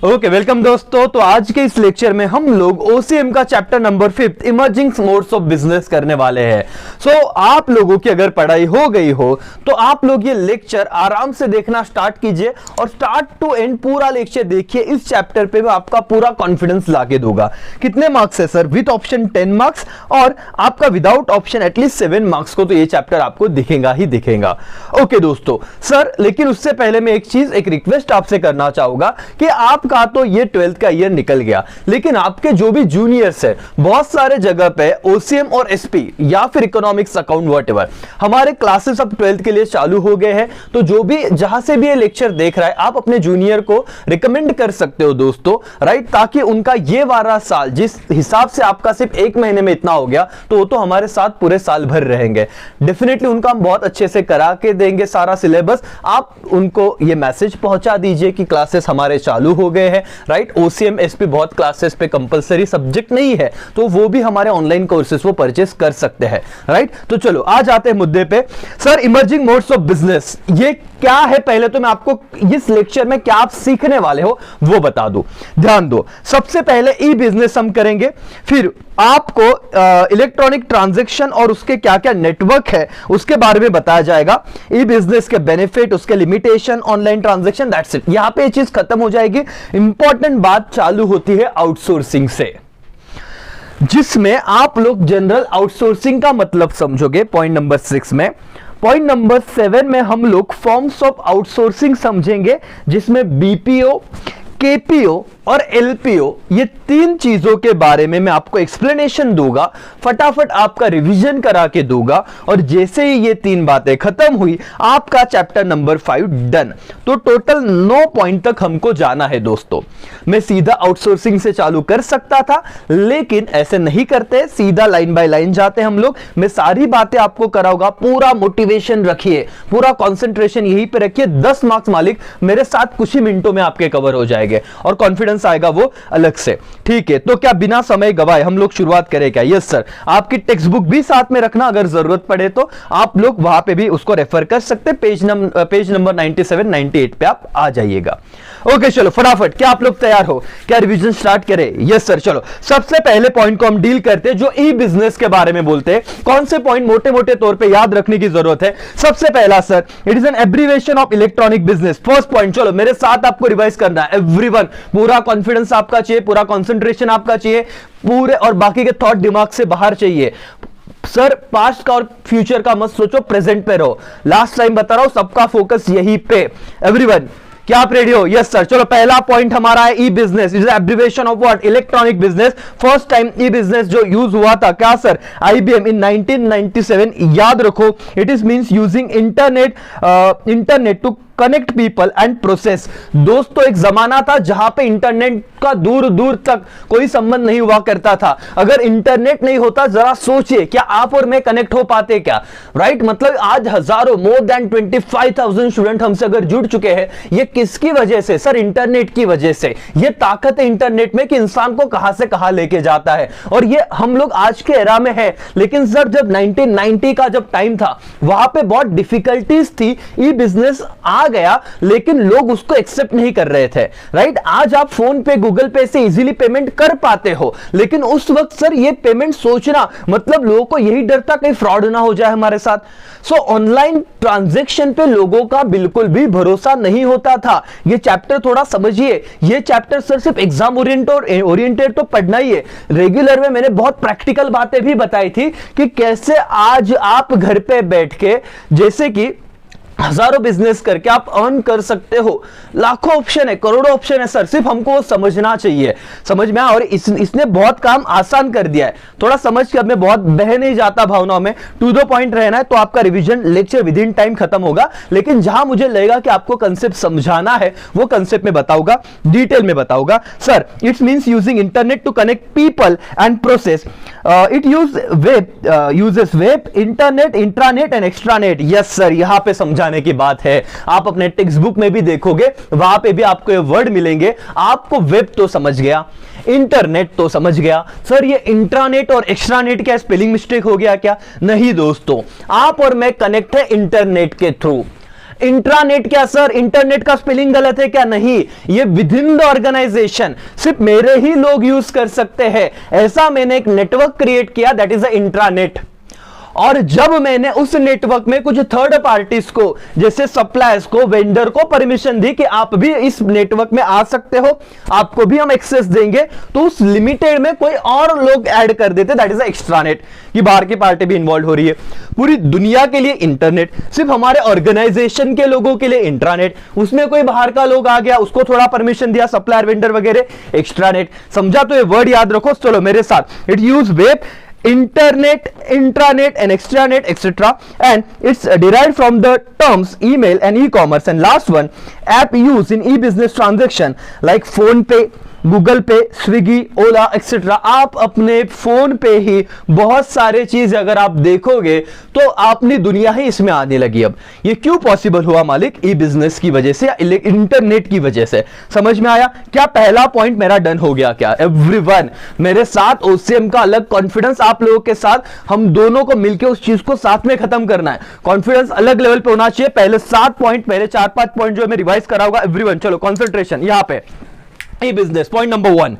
Okay welcome दोस्तों। तो आज के इस लेक्चर में हम लोग ओसीएम का chapter number 5 emerging modes of business करने वाले हैं। सो आप लोगों की अगर पढ़ाई हो गई हो तो आप लोग ये लेक्चर आराम से देखना स्टार्ट कीजिए और स्टार्ट टू एंड पूरा लेक्चर देखिए। इस चैप्टर पे मैं आपका पूरा कॉन्फिडेंस लाके दूंगा। कितने मार्क्स है सर? विद ऑप्शन 10 मार्क्स और आपका विदाउट ऑप्शन एटलीस्ट 7 मार्क्स को तो ये चैप्टर आपको दिखेगा ही दिखेगा। ओके दोस्तों, सर लेकिन उससे पहले मैं एक रिक्वेस्ट आपसे करना चाहूंगा कि आपका तो ये 12th का ईयर निकल गया, लेकिन आपके जो भी जूनियर्स है बहुत सारे जगह पे ओसीएम और एसपी या फिर इकोनॉमिक्स अकाउंट व्हाटएवर हमारे क्लासेस अब 12th के लिए चालू हो गए हैं। तो जो भी जहां से भी ये लेक्चर देख रहा है आप अपने जूनियर को रिकमेंड कर सकते हो दोस्तों, राइट, ताकि उनका ये वाला साल जिस हिसाब से आपका सिर्फ 1 महीने में इतना हो गया तो वो तो हमारे साथ पूरे साल भर रहेंगे। डेफिनेटली उनका हम बहुत अच्छे से करा के देंगे सारा सिलेबस। आप उनको ये मैसेज पहुंचा दीजिए कि क्लासेस हमारे चालू हो गए हैं, राइट। ओसीएम एसपी बहुत क्लासेस पे कंपलसरी सब्जेक्ट नहीं है तो वो भी हमारे ऑनलाइन कोर्सेस वो परचेस कर सकते हैं, राइट। तो चलो आ जाते हैं मुद्दे पे। Sir emerging modes of business ये क्या है? पहले तो मैं आपको इस लेक्चर में क्या आप सीखने वाले हो वो बता दूं। ध्यान दो, सबसे पहले ई बिजनेस हम करेंगे, फिर आपको इलेक्ट्रॉनिक ट्रांजैक्शन और उसके क्या क्या नेटवर्क है उसके बारे में बताया जाएगा। ई बिजनेस के बेनिफिट, उसके limitation, online transaction, that's it. यहां पे ये चीज खत्म हो जाएगी। इंपॉर्टेंट बात चालू होती है आउटसोर्सिंग से, जिसमें आप लोग जनरल आउटसोर्सिंग का मतलब समझोगे पॉइंट नंबर 6 में। पॉइंट नंबर 7 में हम लोग फॉर्म्स ऑफ आउटसोर्सिंग समझेंगे, जिसमें बीपीओ, केपीओ और एलपीओ ये 3 चीजों के बारे में मैं आपको एक्सप्लेनेशन दूंगा, फटाफट आपका रिवीजन करा के दूंगा। और जैसे ही ये 3 बातें खत्म हुई आपका चैप्टर नंबर 5 डन। तो टोटल 9 पॉइंट तक हमको जाना है दोस्तों। मैं सीधा आउटसोर्सिंग से चालू कर सकता था, लेकिन ऐसे नहीं करते, सीधा लाइन बाय लाइन जाते हम लोग। मैं सारी बातें आपको कराऊंगा। पूरा मोटिवेशन रखिए, पूरा कॉन्सेंट्रेशन यहीं पे रखिए। 10 मार्क्स मालिक मेरे साथ कुछ ही मिनटों में आपके कवर हो जाएंगे और कॉन्फिडेंस आएगा वो अलग से, ठीक है। तो क्या बिना समय गवाए हम लोग शुरुआत करें क्या? Yes sir. आपकी टेक्स्ट बुक भी साथ में रखना, अगर जरूरत पड़े तो आप लोग वहां पे भी उसको रेफर कर सकते। पेज नंबर 97 98 पे आप आ जाइएगा। ओके चलो फटाफट, क्या आप लोग तैयार हो? क्या रिवीजन स्टार्ट करें? Yes sir. चलो सबसे पहले पॉइंट को हम डील करते हैं जो ई बिजनेस के बारे में बोलते हैं। कौन से पॉइंट मोटे मोटे तौर पे याद रखने की जरूरत है? सबसे पहला sir, it is an abbreviation of electronic business. First point, चलो मेरे साथ आपको रिवाइज करना है एवरीवन। पूरा कॉन्फिडेंस आपका चाहिए, पूरा कंसंट्रेशन आपका चाहिए, पूरे और बाकी के थॉट दिमाग से बाहर चाहिए। सर पास्ट का और फ्यूचर का मत सोचो, प्रेजेंट पे रहो। लास्ट टाइम बता रहा हूं सबका फोकस यहीं पे। एवरीवन क्या आप रेडी हो? Yes sir. चलो पहला पॉइंट हमारा है e business. It is abbreviation of what? Electronic business. First time e business जो यूज हुआ था क्या सर? IBM in 1997। याद रखो, it is means using internet to connect people and process. दोस्तों एक जमाना था जहां पे इंटरनेट का दूर दूर तक कोई संबंध नहीं हुआ करता था। अगर इंटरनेट नहीं होता, जरा सोचिए क्या आप और मैं कनेक्ट हो पाते क्या? राइट, मतलब आज हजारों, मोर देन 25,000 स्टूडेंट हमसे अगर जुड़ चुके हैं। ये किसकी वजह से सर? इंटरनेट की वजह से। ये ताकत है इंटरनेट में कि इंसान को कहां से कहां लेके जाता है। और ये हम लोग आज के एरा में है, लेकिन सर जब 1990 का जब टाइम था वहां पे बहुत डिफिकल्टीज थी। ई बिजनेस आ गया लेकिन लोग उसको एक्सेप्ट नहीं कर रहे थे, राइट। आज आप फोन पे, गूगल पे से इजीली पेमेंट कर पाते हो, लेकिन उस वक्त सर ये पेमेंट सोचना मतलब लोगों को यही डर था कहीं फ्रॉड ना हो जाए हमारे साथ। सो ऑनलाइन ट्रांजैक्शन पे लोगों का बिल्कुल भी भरोसा नहीं होता था। ये चैप्टर थोड़ा समझिए। ये चैप्टर सर सिर्फ एग्जाम ओरिएंटेड तो पढ़ना ही है। रेगुलर में मैंने बहुत प्रैक्टिकल बातें भी बताई थी कि कैसे आज आप घर पे बैठ के जैसे कि हजारों बिजनेस करके आप अर्न कर सकते हो। लाखों ऑप्शन है, करोड़ों ऑप्शन है सर, सिर्फ हमको समझना चाहिए। समझ में और इसने बहुत काम आसान कर दिया है। थोड़ा समझ के, अब मैं बहुत बह नहीं जाता भावनाओं में, टू द पॉइंट रहना है। तो आपका revision lecture with in time खत्म होगा, लेकिन जहां मुझे लगेगा कि आपको कंसेप्ट समझाना है वो कंसेप्ट में बताऊंगा, डिटेल में बताऊंगा। Sir it's means using internet to connect people and process. It uses web, internet, intranet and extranet. Yes sir, यहां पे समझाने की बात है। आप अपने टेक्स्ट बुक में भी देखोगे, वहां पे भी आपको ये वर्ड मिलेंगे। आपको वेब तो समझ गया, इंटरनेट तो समझ गया। सर ये इंट्रानेट और एक्स्ट्रानेट क्या स्पेलिंग मिस्टेक हो गया क्या? नहीं दोस्तों, आप और मैं कनेक्ट है इंटरनेट के थ्रू। इंट्रानेट क्या सर, इंटरनेट का स्पेलिंग गलत है क्या? नहीं, ये विद इन द ऑर्गेनाइजेशन सिर्फ मेरे ही लोग यूज कर सकते हैं, ऐसा मैंने एक नेटवर्क क्रिएट किया, दैट इज द इंट्रानेट। और जब मैंने उस नेटवर्क में कुछ थर्ड पार्टीज को, जैसे सप्लायर्स को, वेंडर को परमिशन दी कि आप भी इस नेटवर्क में आ सकते हो, आपको भी हम एक्सेस देंगे, तो उस लिमिटेड में कोई और लोग ऐड कर देते, दैट इज द एक्स्ट्रानेट, कि बाहर की पार्टी भी इन्वॉल्व हो रही है। पूरी दुनिया के लिए इंटरनेट, सिर्फ हमारे ऑर्गेनाइजेशन के लोगों के लिए इंट्रानेट, उसमें कोई बाहर का लोग आ गया, उसको थोड़ा परमिशन दिया, सप्लायर वेंडर वगैरह, एक्स्ट्रानेट। समझा? तो ये वर्ड याद रखो, चलो मेरे साथ। It use web, internet, intranet and extranet, etc., and it's derived from the terms email and e-commerce. And last one, app used in e-business transaction like phone pay, Google पे, Swiggy, ओला etcetera. आप अपने phone पे ही बहुत सारे चीज अगर आप देखोगे तो अपनी दुनिया ही इसमें आने लगी। अब ये क्यों पॉसिबल हुआ मालिक? ई बिजनेस की वजह से या इंटरनेट की वजह से। समझ में आया क्या? पहला पॉइंट मेरा डन हो गया क्या? एवरीवन मेरे साथ, ओसीएम का अलग कॉन्फिडेंस आप लोगों के साथ, हम दोनों को मिलकर उस चीज को साथ में खत्म करना है। कॉन्फिडेंस अलग लेवल पे होना चाहिए। पहले 7 पॉइंट, पहले 4-5 पॉइंट जो मैं रिवाइज कराऊंगा। एवरीवन चलो कॉन्सेंट्रेशन यहां पे। E-business, point number 1.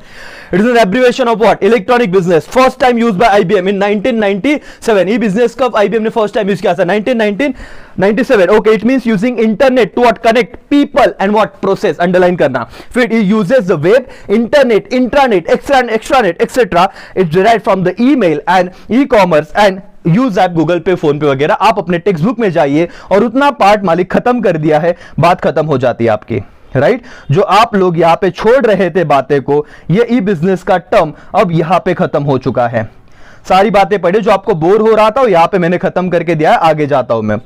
It is an abbreviation of what? Electronic business. First time used by IBM in 1997. E-business कब IBM ने first time use किया था? 1997. Okay, it means using internet to what? Connect people and what? Process. Underline करना. फिर it uses the web, internet, intranet, extranet, etc. It's derived from the email and e-commerce and use app, Google पे, phone पे वगैरह। आप अपने text book में जाइए और उतना पार्ट मालिक खत्म कर दिया है, बात खत्म हो जाती है आपकी, राइट? जो आप लोग यहां पे छोड़ रहे थे बातें को, ये ई बिजनेस का टर्म अब यहां पे खत्म हो चुका है। सारी बातें पढ़े, जो आपको बोर हो रहा था यहां पे मैंने खत्म करके दिया है। आगे जाता हूं मैं।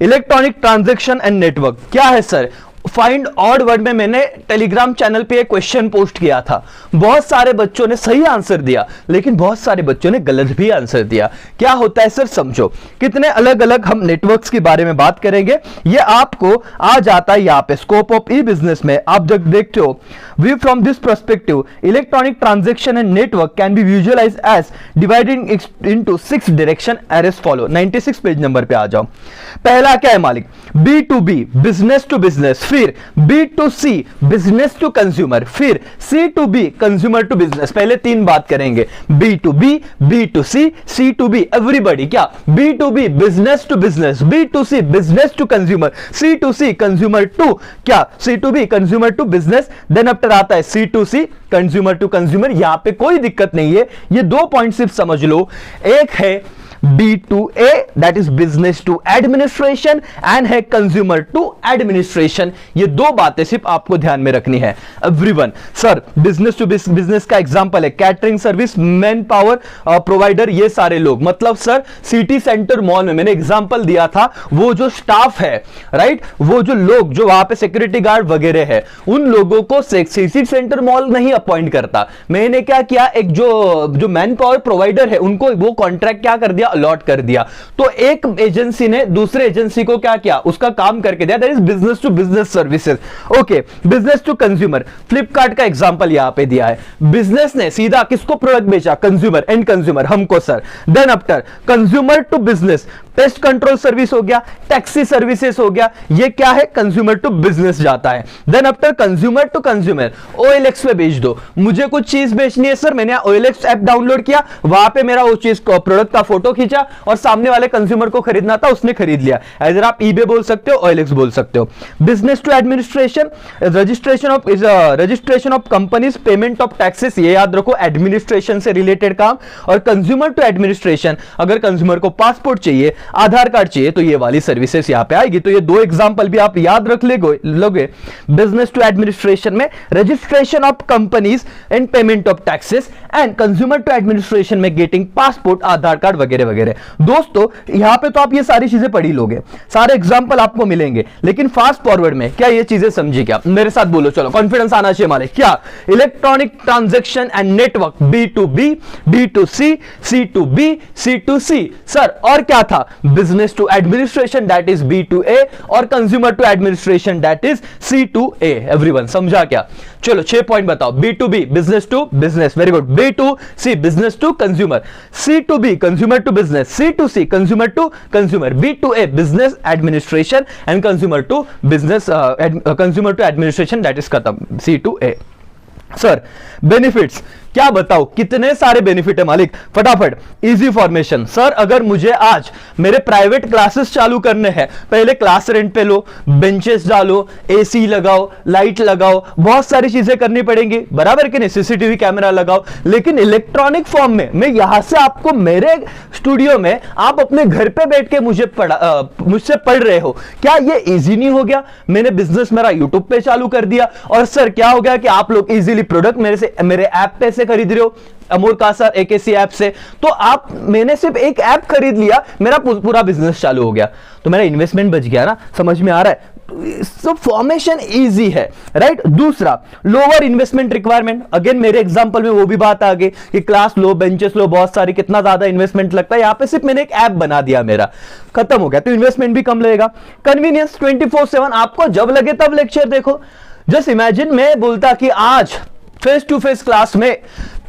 इलेक्ट्रॉनिक ट्रांजैक्शन एंड नेटवर्क क्या है सर? फाइंड ऑड वर्ड में मैंने टेलीग्राम चैनल पे एक क्वेश्चन पोस्ट किया था। बहुत सारे बच्चों ने सही आंसर दिया, लेकिन बहुत सारे बच्चों ने गलत भी आंसर दिया। क्या होता है सर? समझो, कितने अलग अलग हम नेटवर्क्स के बारे में बात करेंगे। ये आपको आ जाता है यहाँ पे स्कोप ऑफ ई बिजनेस में। आप जब देखते हो, view from this perspective, electronic transaction and network can be visualise as divided into 6 direction as follow. 96 page number पे आ जाओ। पहला क्या है मालिक? B2B, business to business. फिर B2C, बिजनेस टू कंज्यूमर। फिर C2B, कंज्यूमर टू बिजनेस। पहले 3 बात करेंगे, B2B, B2C, C2B। एवरीबॉडी क्या? B2B, business to business. B2C, business to consumer. C2C, consumer to क्या? C2B, consumer to business. Then after आता है C2C, consumer to consumer. यहां पे कोई दिक्कत नहीं है, ये 2 पॉइंट सिर्फ समझ लो। एक है B2A, that is business to administration, and है consumer to administration। ये 2 बातें सिर्फ आपको ध्यान में रखनी है। Everyone sir, business to business का एग्जांपल है catering service, man power provider, ये सारे लोग। मतलब सर सिटी सेंटर मॉल में मैंने एग्जांपल दिया था, वो जो स्टाफ है, राइट, वो जो लोग जो वहां पे सिक्योरिटी गार्ड वगैरह है, उन लोगों को सिटी सेंटर मॉल नहीं अपॉइंट करता। मैंने क्या किया, एक जो मैन पावर प्रोवाइडर है, उनको वो कॉन्ट्रैक्ट क्या कर दिया? अलॉट कर दिया। तो एक एजेंसी ने दूसरे एजेंसी को क्या किया? उसका काम करके दिया। That is business to business services. Okay, business to consumer, Flipkart का एग्जांपल यहां पे दिया है। बिजनेस ने सीधा किसको प्रोडक्ट बेचा? कंज्यूमर, एंड कंज्यूमर हमको सर। Then after consumer to business, pest control service हो गया, टैक्सी सर्विसेज हो गया, ये क्या है? कंज्यूमर टू बिजनेस जाता है। Then after consumer to consumer, OLX पे बेच दो। मुझे कुछ चीज बेचनी है सर, मैंने OLX ऐप डाउनलोड किया, वहां पे मेरा वो चीज प्रोडक्ट का फोटो खींचा और सामने वाले कंज्यूमर को खरीदना था, उसने खरीद लिया। इधर आप eBay बोल सकते हो, OLX बोल सकते हो। Business to administration, registration of companies, payment of taxes, ये याद रखो, एडमिनिस्ट्रेशन से रिलेटेड काम। और कंज्यूमर टू एडमिनिस्ट्रेशन, अगर कंज्यूमर को पासपोर्ट चाहिए, आधार कार्ड चाहिए, तो ये वाली सर्विसेज यहां पे आएगी। तो ये 2 एग्जांपल भी आप याद रख लोगे। बिजनेस टू एडमिनिस्ट्रेशन में registration of companies and payment of taxes, and consumer to administration में गेटिंग पासपोर्ट, आधार कार्ड वगैरह वगैरह। दोस्तों यहां पे तो आप ये सारी चीजें पढ़ी लोगे, सारे एग्जांपल आपको मिलेंगे, लेकिन फास्ट फॉरवर्ड में क्या ये चीजें समझी? क्या मेरे साथ बोलो, चलो कॉन्फिडेंस आना चाहिए हमारे। क्या? Electronic transaction and network, B2B, B2C, C2B, C2C। Sir और क्या था? Business to administration, that is B2A, और consumer to administration, that is C2A। Everyone समझा क्या? चलो 6 पॉइंट बताओ। B2B, business to business, very good. B2C, business to consumer. C2B, consumer to business, C to C consumer to consumer, B to A business administration and consumer to business, consumer to administration, that is खत्म, सी to A. Sir benefits क्या बताओ, कितने सारे benefit है मालिक, फटाफट। Easy formation, sir अगर मुझे आज मेरे प्राइवेट क्लासेस चालू करने हैं, पहले क्लास रेंट पे लो, बेंचेस डालो, एसी लगाओ, लाइट लगाओ, बहुत सारी चीजें करनी पड़ेंगी, बराबर कि नहीं, सीसीटीवी कैमरा लगाओ, लेकिन इलेक्ट्रॉनिक फॉर्म में मैं यहां से आपको मेरे स्टूडियो में आप अपने घर पे बैठ के मुझसे पढ़ रहे हो, क्या ये इजी नहीं हो गया? मैंने बिजनेस मेरा यूट्यूब पे चालू कर दिया, और सर क्या हो गया कि आप लोग इजीली प्रोडक्ट मेरे ऐप पे खरीद रहे हो, अमोर कासा एकेसी ऐप से, तो आप, मैंने सिर्फ एक ऐप खरीद लिया, मेरा पूरा बिजनेस चालू हो गया, तो मेरा इन्वेस्टमेंट बच गया ना, समझ में आ रहा है? सो फॉर्मेशन इजी है, राइट। दूसरा, लोअर इन्वेस्टमेंट रिक्वायरमेंट, अगेन मेरे एग्जांपल में वो भी बात आ गई कि क्लास लो, बेंचेस लो, बहुत सारी, कितना ज्यादा इन्वेस्टमेंट लगता है, यहां पे सिर्फ मैंने एक ऐप बना दिया, मेरा खत्म हो गया, तो इन्वेस्टमेंट भी कम लगेगा। कन्वीनियंस, 24/7 आपको जब लगे तब लेक्चर देखो। जस्ट इमेजिन मैं बोलता कि आज फेस टू फेस क्लास में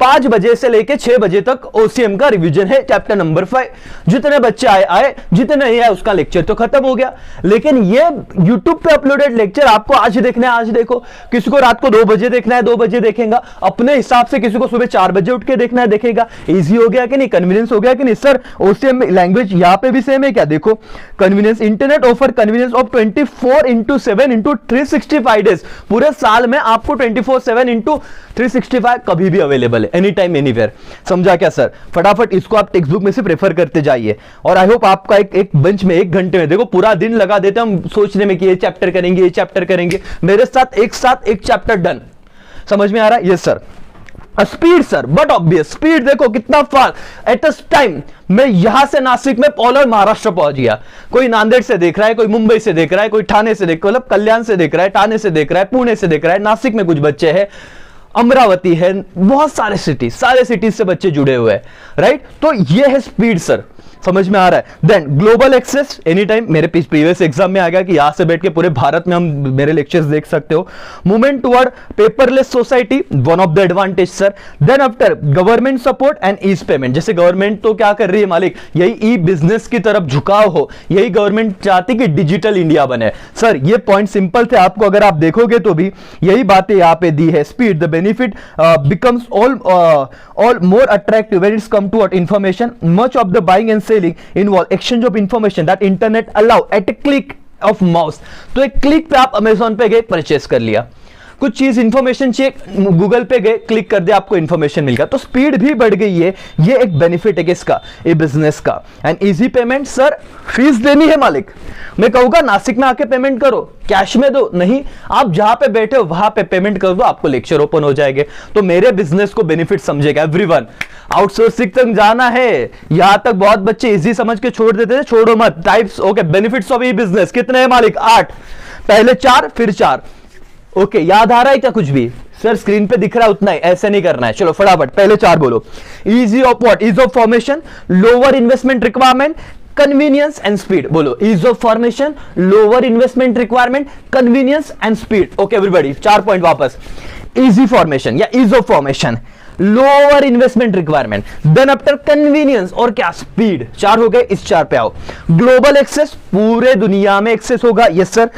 5 बजे से लेके 6 बजे तक ओसीएम का रिवीजन है, चैप्टर नंबर 5, जितने बच्चे आए, जितने नहीं आए उसका लेक्चर तो खत्म हो गया। लेकिन ये यूट्यूब पे अपलोडेड लेक्चर आपको आज देखना है, आज देखो, किसी को रात को 2 बजे देखना है, 2 बजे देखेगा अपने हिसाब से, किसी को सुबह 4 बजे उठ के देखना है, देखेगा। इजी हो गया कि नहीं, कन्वीनियंस हो गया कि नहीं? सर ओसीएम लैंग्वेज यहां पे भी सेम है क्या? देखो, convenience, internet offer convenience of 24/7/365 days, पूरे साल में आपको 24/7/365 कभी भी अवेलेबल है, एनी टाइम एनीवेयर। समझा क्या सर? फटाफट इसको आप टेक्स्ट बुक में से प्रेफर करते जाइए, और आई होप आपका एक बेंच में 1 घंटे में, देखो पूरा दिन लगा देते हम सोचने में कि ये चैप्टर करेंगे, ये चैप्टर करेंगे, मेरे साथ एक चैप्टर डन। समझ में आ रहा है? Yes sir. Speed sir, but obvious speed, देखो कितना फास्ट, एट अ टाइम मैं यहां से नासिक में पॉलर महाराष्ट्र पहुंच गया, कोई नांदेड़ से देख रहा है, कोई मुंबई से देख रहा है, कोई ठाणे से देख, मतलब कल्याण से देख रहा है, ठाणे से देख रहा है, पुणे से देख रहा है, नासिक में कुछ बच्चे हैं, अमरावती है, बहुत सारे सिटीज से बच्चे जुड़े हुए हैं, राइट। तो ये है स्पीड सर, समझ में आ रहा है? Then global access, any time, मेरे प्रीवियस एग्जाम में आ गया कि यहां से बैठ के पूरे भारत में हम मेरे लेक्चर्स देख सकते हो। Movement toward paperless society, one of the advantage sir. Then after government support and ease payment, जैसे गवर्नमेंट तो क्या कर रही है मालिक, यही ई बिजनेस की तरफ झुकाव हो, यही गवर्नमेंट चाहती कि डिजिटल इंडिया बने। सर ये पॉइंट सिंपल थे, आपको अगर आप देखोगे तो भी यही बातें यहां पे दी है। Speed, the benefit becomes all more attractive when it's come to information, much of the buying and selling involve exchange of information that internet allow at a click of mouse। तो एक क्लिक पे आप Amazon पे गए, purchase कर लिया, कुछ चीज इंफॉर्मेशन चाहिए, गूगल पे गए, क्लिक कर दिया, आपको इंफॉर्मेशन मिल गया, तो स्पीड भी बढ़ गई है। ये एक बेनिफिट है किसका? ये बिजनेस का। And easy payment, sir fees देनी है मालिक, मैं कहूंगा नासिक में आके पेमेंट करो, कैश में दो, नहीं आप जहां पे बैठे हो वहां पे पेमेंट कर दो, आपको लेक्चर ओपन हो जाएंगे। तो मेरे बिजनेस को बेनिफिट समझेगा एवरीवन। आउटसोर्सिंग तक जाना है, यहां तक बहुत बच्चे इजी समझ के छोड़ देते थे, छोड़ो मत। Types, okay, benefits of E business कितने हैं मालिक? 8, पहले 4 फिर 4, ओके, याद आ रहा है क्या कुछ भी? सर स्क्रीन पे दिख रहा है उतना ही, ऐसे नहीं करना है। चलो फटाफट पहले 4 बोलो। Easy of what? Ease of formation, lower investment requirement, convenience and speed. बोलो, ease of formation, lower investment requirement, convenience and speed. Okay everybody, 4 point वापस। इजी फॉर्मेशन या ease of formation, lower investment requirement, then after convenience और क्या? Speed. 4 हो गए, इस 4 पे आओ। ग्लोबल एक्सेस, पूरे दुनिया में एक्सेस होगा, yes sir.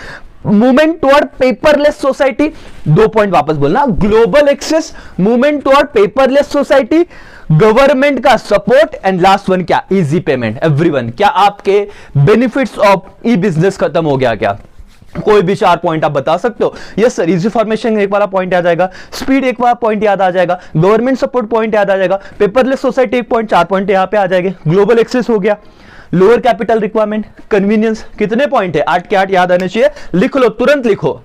Movement toward paperless society, 2 point वापस बोलना। Global access, movement toward paperless society, government का सपोर्ट, एंड लास्ट वन क्या? Easy payment. एवरीवन, क्या आपके बेनिफिट्स ऑफ ई बिजनेस खत्म हो गया क्या? कोई भी 4 पॉइंट आप बता सकते हो? Yes sir. इजी फॉर्मेशन एक वाला पॉइंट याद आएगा, स्पीड एक वाला पॉइंट याद आ जाएगा, गवर्नमेंट सपोर्ट पॉइंट याद आ जाएगा, पेपरलेस सोसाइटी 1 पॉइंट, 4 पॉइंट यहां पे आ जाएंगे। ग्लोबल एक्सेस हो गया, लोअर कैपिटल रिक्वायरमेंट, कन्वीनियंस, कितने पॉइंट है? 8 के 8 याद आने चाहिए। लिख लो, तुरंत लिखो,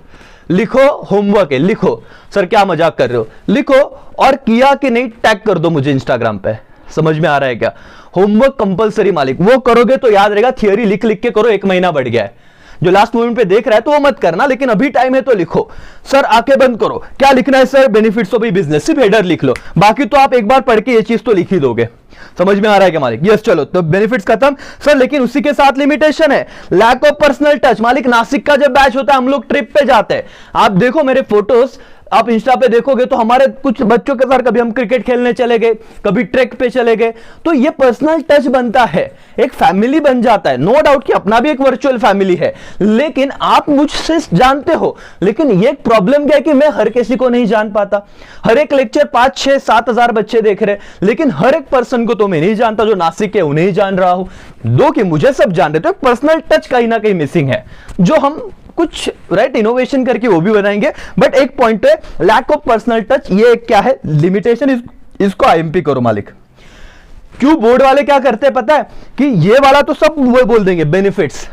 लिखो, होमवर्क है, लिखो। सर क्या मजाक कर रहे हो? लिखो, और किया कि नहीं टैग कर दो मुझे इंस्टाग्राम पे। समझ में आ रहा है क्या? होमवर्क कंपलसरी मालिक, वो करोगे तो याद रहेगा। थियरी लिख लिख के करो, 1 महीना बढ़ गया है। जो लास्ट मोमेंट पे देख रहा है तो वो मत करना, लेकिन अभी टाइम है तो लिखो। सर आंखें बंद करो, क्या लिखना है sir? Benefits of E business, सिर्फ हेडर लिख लो, बाकी तो आप एक बार पढ़ के ये चीज तो लिख ही दोगे। समझ में आ रहा है क्या मालिक? यस। चलो तो बेनिफिट्स खत्म सर, लेकिन उसी के साथ लिमिटेशन है, लैक ऑफ पर्सनल टच। मालिक नासिक का जब बैच होता है हम लोग ट्रिप पे जाते हैं, आप देखो मेरे फोटोज, आप इंस्टा पे देखोगे तो हमारे कुछ बच्चों के साथ कभी हम क्रिकेट खेलने चले गए, कभी ट्रैक पे चले गए, तो ये पर्सनल टच बनता है, एक फैमिली बन जाता है। नो डाउट कि अपना भी एक वर्चुअल फैमिली है, लेकिन आप मुझसे जानते हो, लेकिन ये प्रॉब्लम क्या है कि मैं हर किसी को नहीं जान पाता। हर एक लेक्चर 5, 6, 7 हजार बच्चे देख रहे, लेकिन हर एक पर्सन को तो मैं नहीं जानता। जो नासिक है उन्हें ही जान रहा हूं, दो कि मुझे सब जान रहे, तो पर्सनल टच कहीं ना कहीं मिसिंग है, जो हम कुछ राइट इनोवेशन करके वो भी बनाएंगे। बट एक पॉइंट है, लैक ऑफ पर्सनल टच, ये क्या है लिमिटेशन, इसको आईएमपी करो मालिक। क्यों बोर्ड वाले क्या करते हैं पता है कि ये वाला तो सब वो बोल देंगे, बेनिफिट्स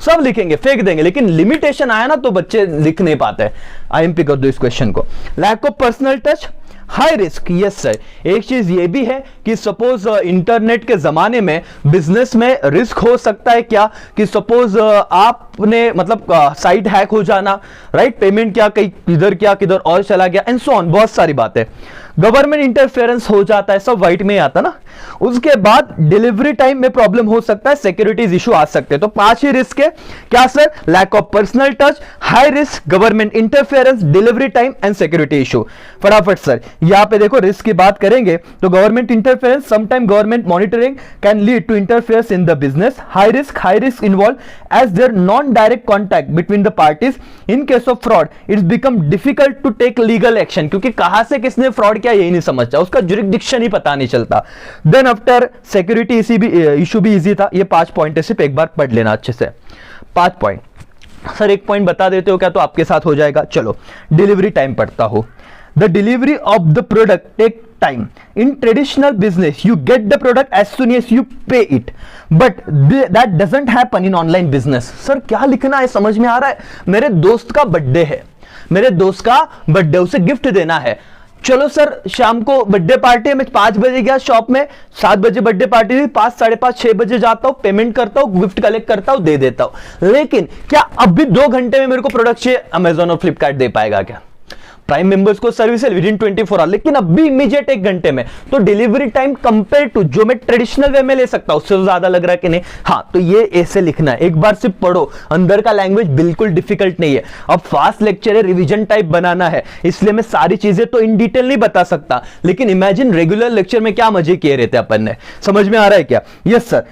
सब लिखेंगे, फेंक देंगे, लेकिन लिमिटेशन आया ना तो बच्चे लिख नहीं पाते। आईएमपी कर दो इस क्वेश्चन को। Lack of personal touch, high risk, yes sir. एक चीज ये भी है कि सपोज इंटरनेट के जमाने में बिजनेस में रिस्क हो सकता है क्या, कि सपोज आपने मतलब साइट हैक हो जाना, राइट, पेमेंट क्या कहीं किधर क्या किधर और चला गया, एंड सो ऑन, बहुत सारी बातें। गवर्नमेंट इंटरफेरेंस हो जाता है, सब व्हाइट में आता ना। उसके बाद डिलीवरी टाइम में प्रॉब्लम हो सकता है, सिक्योरिटीज इशू आ सकते हैं। तो 5 ही रिस्क है क्या sir, lack of personal touch, high risk, government interference, delivery time and security issue. फटाफट सर यहां पे देखो रिस्क की बात करेंगे तो government interference, sometime government monitoring can lead to interference in the business. High risk involve as there non direct contact between the parties. In case of fraud it's become difficult to take legal action, क्योंकि कहां से किसने fraud क्या यही नहीं समझता, उसका jurisdiction ही पता नहीं चलता। देन आफ्टर सिक्योरिटी इशू भी इजी था। ये 5 पॉइंट है, सिर्फ एक बार पढ़ लेना अच्छे से। 5 पॉइंट सर, एक पॉइंट बता देते हो क्या तो आपके साथ हो जाएगा। चलो डिलीवरी टाइम पढ़ता हो। The delivery of the product take time. In traditional business, you get the product as soon as you pay it, but that doesn't happen in online business. Sir क्या लिखना है समझ में आ रहा है? मेरे दोस्त का बर्थडे है, मेरे दोस्त का बर्थडे, उसे गिफ्ट देना है। चलो सर शाम को बर्थडे पार्टी है, मैं 5 बजे गया शॉप में, 7 बजे बर्थडे पार्टी थी, 5, 5:30, 6 बजे जाता हूं, पेमेंट करता हूं, गिफ्ट कलेक्ट करता हूं, दे देता हूं। लेकिन क्या अभी 2 घंटे में मेरे को प्रोडक्ट चाहिए, अमेजॉन और फ्लिपकार्ट दे पाएगा क्या? प्राइम मेंबर्स को सर्विस है विद इन 24 आवर, लेकिन अभी इमीडिएट 1 घंटे में। तो डिलीवरी टाइम कंपेयर टू जो मैं ट्रेडिशनल वे में ले सकता हूं उससे तो ज्यादा लग रहा है कि नहीं? हाँ, तो ये ऐसे लिखना है, एक बार सिर्फ पढ़ो, अंदर का लैंग्वेज बिल्कुल डिफिकल्ट नहीं है। अब फास्ट लेक्चर है, रिवीजन टाइप बनाना है, इसलिए मैं सारी चीजें तो इन डिटेल नहीं बता सकता, लेकिन इमेजिन रेगुलर लेक्चर में क्या मजे किए रहते अपन ने। समझ में आ रहा है क्या? Yes sir.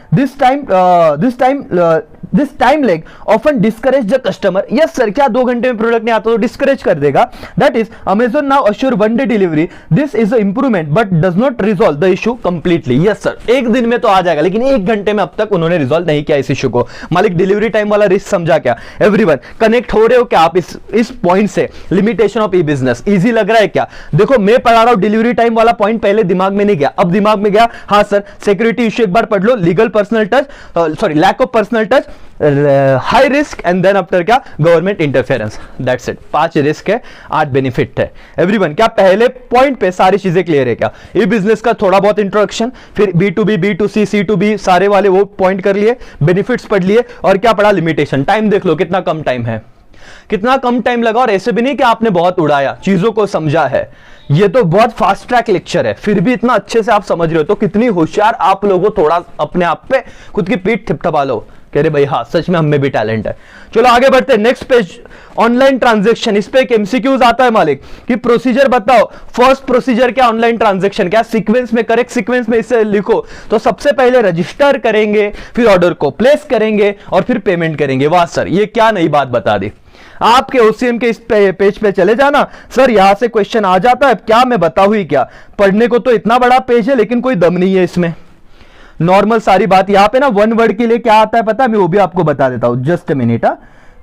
This time leg often discourage the customer. Yes sir, क्या 2 घंटे में प्रोडक्ट नहीं आता तो डिस्करेज कर देगा। That is Amazon now assure 1 day delivery. This is an improvement but does not resolve the issue completely. Yes sir, 1 दिन में तो आ जाएगा, लेकिन 1 घंटे में अब तक उन्होंने रिजॉल्व नहीं किया इस इशू को। मालिक डिलीवरी टाइम वाला रिस्क समझा क्या? एवरीवन कनेक्ट हो रहे हो क्या आप इस पॉइंट से? Limitation of E business easy लग रहा है क्या? देखो मैं पढ़ा रहा हूं, डिलीवरी टाइम वाला पॉइंट पहले दिमाग में नहीं गया, अब दिमाग में गया। हाँ सर, सिक्योरिटी इशू एक बार पढ़ लो, legal personal touch, sorry lack of personal touch, high risk and then after क्या? Government interference. That's it. 5 risk है, 8 बेनिफिट है। एवरीवन क्या पहले पॉइंट पे सारी चीजें क्लियर है क्या? ई बिजनेस का थोड़ा बहुत इंट्रोडक्शन, फिर B2B, B2C, C2B सारे वाले वो पॉइंट कर लिए, बेनिफिट्स पढ़ लिए, और क्या पढ़ा? लिमिटेशन। टाइम देख लो कितना कम टाइम है, कितना कम टाइम लगा, और ऐसे भी नहीं कि आपने बहुत उड़ाया, चीजों को समझा है। ये तो बहुत फास्ट ट्रैक लेक्चर है, फिर भी इतना अच्छे से आप समझ रहे हो, तो कितनी होशियार आप लोगों, थोड़ा अपने आप पे खुद की पीठ थिपथपा लो, कह रहे भाई हाँ सच में हमें भी टैलेंट है। चलो आगे बढ़ते हैं, नेक्स्ट पेज, ऑनलाइन ट्रांजैक्शन। इस पे एक एमसीक्यूज आता है मालिक कि प्रोसीजर बताओ, फर्स्ट प्रोसीजर क्या? ऑनलाइन ट्रांजैक्शन क्या? सीक्वेंस में, करेक्ट सीक्वेंस में इसे लिखो। तो सबसे पहले रजिस्टर करेंगे, फिर ऑर्डर को प्लेस करेंगे, और फिर पेमेंट करेंगे। वाह सर, ये क्या नई बात बता दी। आपके ओसीएम के इस पेज पे चले जाना सर, यहां से क्वेश्चन आ जाता है, क्या मैं बताऊं ही क्या? पढ़ने को तो इतना बड़ा पेज है, लेकिन कोई दम नहीं है इसमें। नॉर्मल सारी बात यहां पे ना, 1 वर्ड के लिए क्या आता है पता है? मैं वो भी आपको बता देता हूं, जस्ट अ मिनट।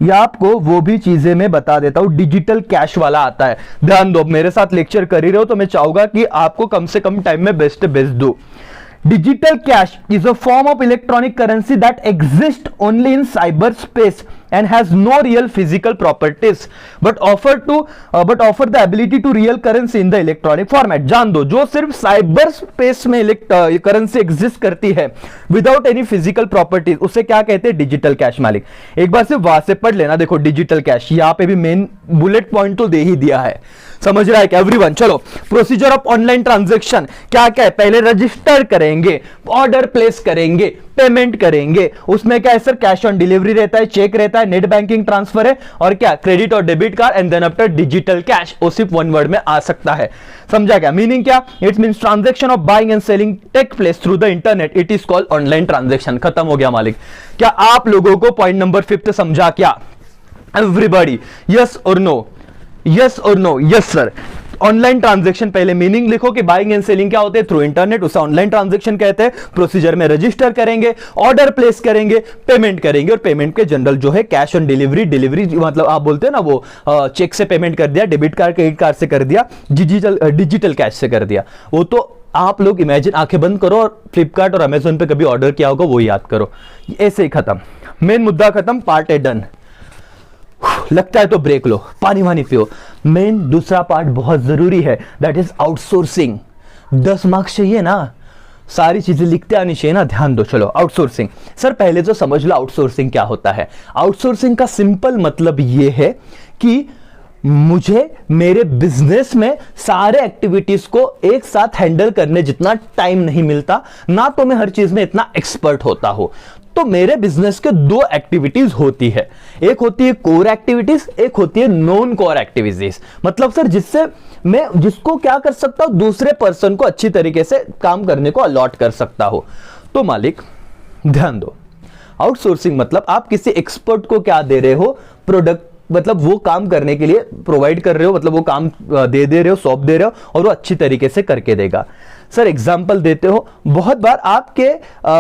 या आपको वो भी चीजें मैं बता देता हूं, डिजिटल कैश वाला आता है। ध्यान दो, मेरे साथ लेक्चर कर ही रहे हो तो मैं चाहूंगा कि आपको कम से कम टाइम में बेस्ट दूं। Digital cash is a form of electronic currency that exists only in cyberspace and has no real physical properties, but offer the ability to real currency in the electronic format. जान दो, जो सिर्फ cyber space में currency exist करती है without any physical properties, उसे क्या कहते हैं? Digital cash. मालिक एक बार सिर्फ वहां से पढ़ लेना। देखो डिजिटल कैश, यहाँ पे भी मेन बुलेट पॉइंट तो दे ही दिया है, समझ रहा है क्या एवरीवन? चलो, प्रोसीजर ऑफ ऑनलाइन ट्रांजैक्शन क्या क्या है? पहले रजिस्टर करेंगे, ऑर्डर प्लेस करेंगे, पेमेंट करेंगे। उसमें क्या है सर, कैश ऑन डिलीवरी रहता है, चेक रहता है, नेट बैंकिंग ट्रांसफर है, और क्या क्रेडिट और debit card, and then after digital cash. वो सिर्फ वन वर्ड में आ सकता है। समझा क्या मीनिंग? क्या it means transaction of buying and selling take place through the internet, it is called online transaction. खत्म हो गया मालिक। क्या आप लोगों को पॉइंट नंबर 5 समझा क्या? एवरीबॉडी यस और नो, यस और no? Yes sir. Online transaction, पहले मीनिंग लिखो कि बाइंग एंड सेलिंग क्या होते हैं, थ्रू इंटरनेट, उसे ऑनलाइन ट्रांजैक्शन कहते हैं। प्रोसीजर में रजिस्टर करेंगे, ऑर्डर प्लेस करेंगे, पेमेंट करेंगे, और पेमेंट के जनरल जो है कैश ऑन डिलीवरी, डिलीवरी मतलब आप बोलते हैं ना वो चेक से पेमेंट कर दिया, डेबिट कार्ड क्रेडिट कार्ड से कर दिया, डिजिटल कैश से कर दिया। वो तो आप लोग इमेजिन, आंखें बंद करो और फ्लिपकार्ट और अमेजोन पे कभी ऑर्डर किया होगा वो याद करो। ऐसे ही खत्म, मेन मुद्दा खत्म, पार्ट ए डन। लगता है तो ब्रेक लो, पानी वानी पियो। मेन दूसरा पार्ट बहुत जरूरी है, दैट इज आउटसोर्सिंग। 10 मार्क्स चाहिए ना, सारी चीजें लिखते आनी चाहिए ना, ध्यान दो। चलो आउटसोर्सिंग, सर पहले तो समझ लो आउटसोर्सिंग क्या होता है। आउटसोर्सिंग का सिंपल मतलब यह है कि मुझे मेरे बिजनेस में सारे एक्टिविटीज को एक साथ हैंडल करने जितना टाइम नहीं मिलता, ना तो मैं हर चीज में इतना एक्सपर्ट होता हूं। तो मेरे बिजनेस के 2 एक्टिविटीज होती है, एक होती है कोर एक्टिविटीज, एक होती है नॉन कोर एक्टिविटीज। मतलब सर जिससे मैं जिसको क्या कर सकता हूं, दूसरे पर्सन को अच्छी तरीके से काम करने को अलॉट कर सकता हूं। तो मालिक ध्यान दो, आउटसोर्सिंग मतलब आप किसी एक्सपर्ट को क्या दे रहे हो, प्रोडक्ट, मतलब वो काम करने के लिए प्रोवाइड कर रहे हो, मतलब वो काम दे रहे हो, सौंप दे रहे हो, और वो अच्छी तरीके से करके देगा। सर एग्जाम्पल देते हो, बहुत बार आपके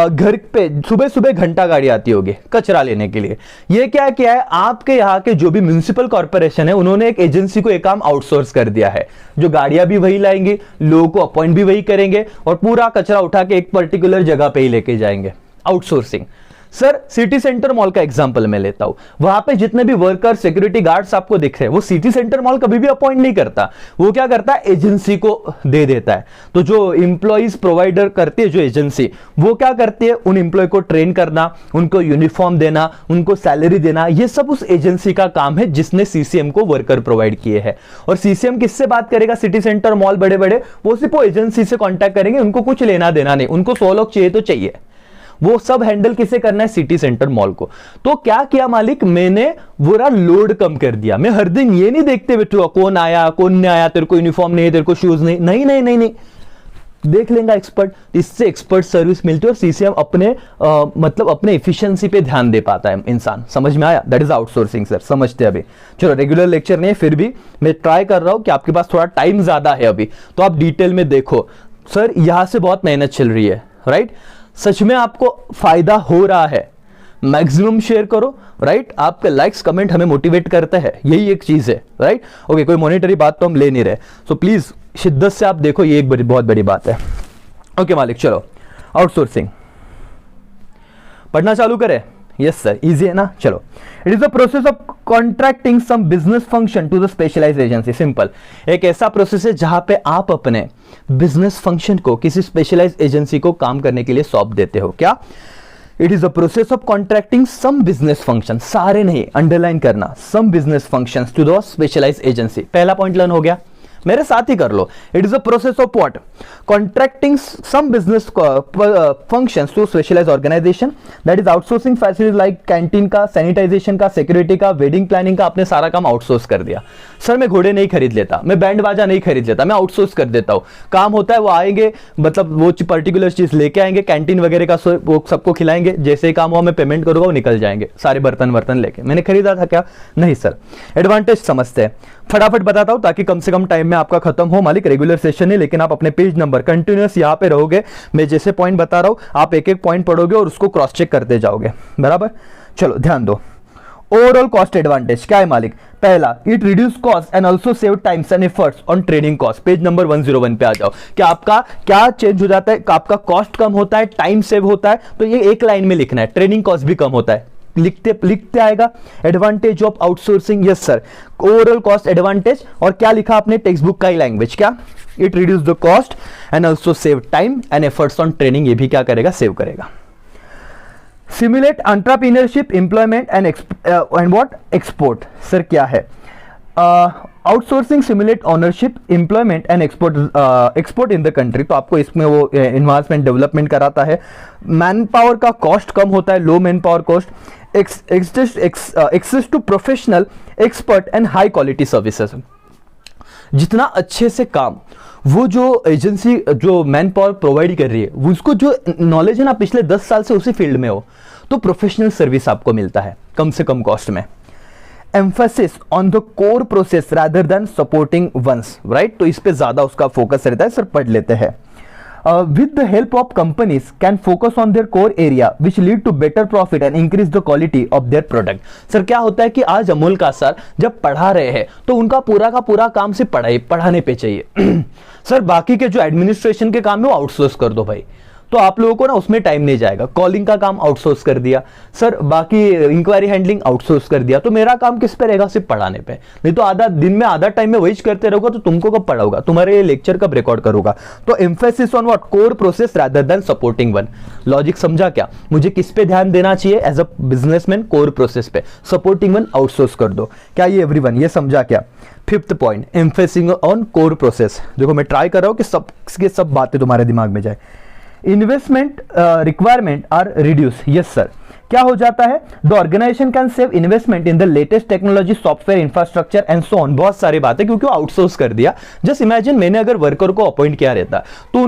घर पे सुबह सुबह घंटा गाड़ी आती होगी कचरा लेने के लिए। ये क्या है, आपके यहाँ के जो भी म्युनिसिपल कॉर्पोरेशन है, उन्होंने एक एजेंसी को एक काम आउटसोर्स कर दिया है, जो गाड़ियां भी वही लाएंगी, लोगों को अपॉइंट भी वही करेंगे, और पूरा कचरा उठा के एक पर्टिकुलर जगह पे ही लेके जाएंगे। Outsourcing. Sir city centre mall का एग्जांपल मैं लेता हूं, वहां पे जितने भी वर्कर, सिक्योरिटी गार्ड्स आपको दिख रहे हैं, वो सिटी सेंटर मॉल कभी भी अपॉइंट नहीं करता, वो क्या करता है, एजेंसी को दे देता है। तो जो इंप्लॉइज प्रोवाइडर करती है जो एजेंसी, वो क्या करती है, उन इंप्लॉय को ट्रेन करना, उनको यूनिफॉर्म देना, उनको सैलरी देना, ये सब उस एजेंसी का काम है जिसने सीसीएम को वर्कर प्रोवाइड किए हैं। और सीसीएम किससे बात करेगा, सिटी सेंटर मॉल बड़े बड़े, वो सिर्फ वो एजेंसी से कॉन्टैक्ट करेंगे, उनको कुछ लेना देना नहीं, उनको 100 लोग चाहिए तो चाहिए, वो सब हैंडल किसे करना है, सिटी सेंटर मॉल को। तो क्या किया मालिक, मैंने पूरा लोड कम कर दिया। मैं हर दिन ये नहीं देखते बैठूंगा कौन आया कौन नहीं आया, तेरे को यूनिफॉर्म नहीं है, तेरे को शूज नहीं, नहीं नहीं नहीं नहीं, देख लेंगे एक्सपर्ट। इससे एक्सपर्ट सर्विस मिलती है, और सीसीएम अपने मतलब अपने एफिशिएंसी पे ध्यान दे पाता है इंसान। समझ में आया? That is outsourcing sir. समझते अभी? चलो रेगुलर लेक्चर नहीं है, फिर भी मैं ट्राई कर रहा हूं कि आपके पास थोड़ा टाइम ज्यादा है अभी, तो आप डिटेल में देखो। सर यहां से बहुत मेहनत चल रही है, राइट? सच में आपको फायदा हो रहा है, मैक्सिमम शेयर करो, राइट? आपके लाइक्स कमेंट हमें मोटिवेट करते हैं, यही एक चीज है, राइट? ओके, कोई मॉनिटरी बात तो हम ले नहीं रहे, सो प्लीज शिद्दत से आप देखो, ये एक बहुत बड़ी बात है। ओके मालिक, चलो आउटसोर्सिंग पढ़ना चालू करें। यस सर, इजी है ना? चलो, it is the process of contracting some business function to the specialised agency. Simple, एक ऐसा प्रोसेस है जहां पे आप अपने बिजनेस फंक्शन को किसी स्पेशलाइज्ड एजेंसी को काम करने के लिए सौंप देते हो। क्या? It is the process of contracting some business function, सारे नहीं, अंडरलाइन करना, some business functions to the specialised agency. पहला पॉइंट लर्न हो गया, मेरे साथ ही कर लो। It is a process of what, contracting some business functions to specialised organisation, that is outsourcing facilities like canteen का, सैनिटाइजेशन का, सिक्योरिटी का, वेडिंग प्लानिंग का, आपने सारा काम आउटसोर्स कर दिया। सर मैं घोड़े नहीं खरीद लेता, मैं बैंड बाजा नहीं खरीद लेता, मैं आउटसोर्स कर देता हूँ। काम होता है, वो आएंगे, मतलब वो पर्टिकुलर चीज लेके आएंगे, कैंटीन वगैरह का वो सबको खिलाएंगे, जैसे ही काम हुआ मैं पेमेंट करूंगा, वो निकल जाएंगे सारे बर्तन लेके। मैंने खरीदा था क्या? नहीं सर। एडवांटेज समझते हैं, फटाफट बताता हूं ताकि कम से कम टाइम में आपका खत्म हो। मालिक रेगुलर सेशन है, लेकिन आप अपने पेज नंबर कंटिन्यूअस यहां पे रहोगे, मैं जैसे पॉइंट बता रहा हूं आप एक एक पॉइंट पढ़ोगे और उसको क्रॉस चेक करते जाओगे, बराबर? चलो ध्यान दो। ओवरऑल कॉस्ट एडवांटेज क्या है मालिक? पहला, it reduce cost and also save times and efforts on training cost. Page number 101 पे आ जाओ। क्या आपका क्या चेंज हो जाता है? आपका कॉस्ट कम होता है, टाइम सेव होता है, तो ये एक लाइन में लिखना है, ट्रेनिंग कॉस्ट भी कम होता है, लिखते आएगा। Advantage of outsourcing, yes sir, overall cost advantage. और क्या लिखा आपने टेक्स्ट बुक का ही लैंग्वेज, क्या? It reduce the cost and also save time and efforts on training, ये भी क्या करेगा? सेव करेगा। Simulate entrepreneurship, employment and what export. Sir क्या है? Outsourcing simulate ownership, employment and export in the country, तो आपको इसमें वो इन्वेस्टमेंट डेवलपमेंट कराता है। मैन पावर का कॉस्ट कम होता है, low man power cost, access to professional, expert and high quality services. जितना अच्छे से काम वो जो एजेंसी जो मैन पावर प्रोवाइड कर रही है, वो उसको जो नॉलेज है ना पिछले 10 साल से उसी फील्ड में हो, तो प्रोफेशनल सर्विस आपको मिलता है कम से कम कॉस्ट में। Emphasis on the core process rather than supporting ones, right, तो इस पे ज्यादा उसका फोकस रहता है। सर पढ़ लेते हैं। With the help of companies can focus on their core area which lead to better profit and increase the quality of their product। Sir क्या होता है कि आज अमूल का सर जब पढ़ा रहे हैं तो उनका पूरा का पूरा काम सिर्फ पढ़ाने पे चाहिए सर बाकी के जो एडमिनिस्ट्रेशन के काम है वो आउटसोर्स कर दो भाई, तो आप लोगों को ना उसमें टाइम नहीं जाएगा। कॉलिंग का काम आउटसोर्स कर दिया सर, बाकी इंक्वायरी हैंडलिंग आउटसोर्स कर दिया, तो मेरा काम किस पे रहेगा? सिर्फ पढ़ाने पे। नहीं तो आधा दिन में आधा टाइम में वही करते रहोगे तो तुमको कब पढ़ाऊंगा, तुम्हारे ये लेक्चर कब रिकॉर्ड करूंगा? तो emphasis on what? Core process rather than supporting one. Logic समझा क्या? मुझे किस पे ध्यान देना चाहिए as a businessman? Core process पे। सपोर्टिंग वन आउटसोर्स कर दो। क्या ये एवरीवन ये समझा क्या? Fifth point, emphasis on core process. देखो मैं ट्राई कर रहा हूं कि सब बातें तुम्हारे दिमाग में जाए। Investment requirement are reduce. Yes sir, क्या हो जाता है? The organisation can save investment in the latest technology, software, infrastructure and so on. बहुत सारी बातें, क्योंकि वो आउटसोर्स कर दिया। जस्ट इमेजिन मैंने अगर वर्कर को अपॉइंट किया रहता तो